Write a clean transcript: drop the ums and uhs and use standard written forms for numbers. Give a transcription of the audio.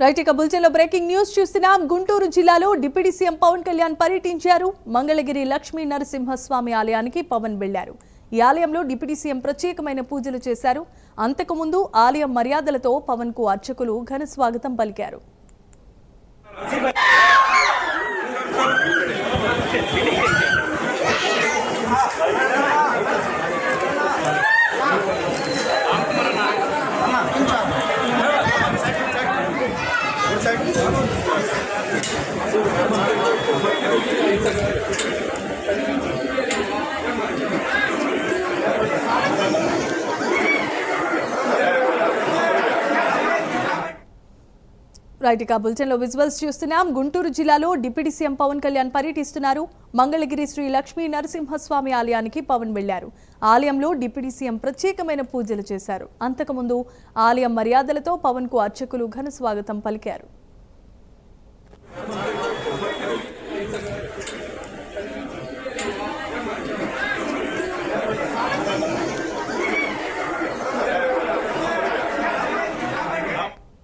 Right ఇక బులెటిన్లో breaking news చూస్తున్నాం. గుంటూరు జిల్లాలో డిప్యూటీ సీఎం పవన్ కళ్యాణ్ పర్యటించారు. మంగళగిరి లక్ష్మీ నరసింహస్వామి ఆలయానికి పవన్ వెళ్లారు. ఈ ఆలయంలో డిప్యూటీ సీఎం ప్రత్యేకమైన పూజలు చేశారు. అంతకుముందు ఆలయం మర్యాదలతో పవన్ కు అర్చకులు ఘన స్వాగతం పలికారు. రైట్ ఇక బులెటిన్లో విజువల్స్ చూస్తున్నాం. గుంటూరు జిల్లాలో డిప్యూటీ సీఎం పవన్ కళ్యాణ్ పర్యటిస్తున్నారు. మంగళగిరి శ్రీ లక్ష్మీ నరసింహస్వామి ఆలయానికి పవన్ వెళ్లారు. ఆలయంలో డిప్యూటీ సీఎం ప్రత్యేకమైన పూజలు చేశారు. అంతకుముందు ఆలయం మర్యాదలతో పవన్ కు అర్చకులు ఘన స్వాగతం పలికారు.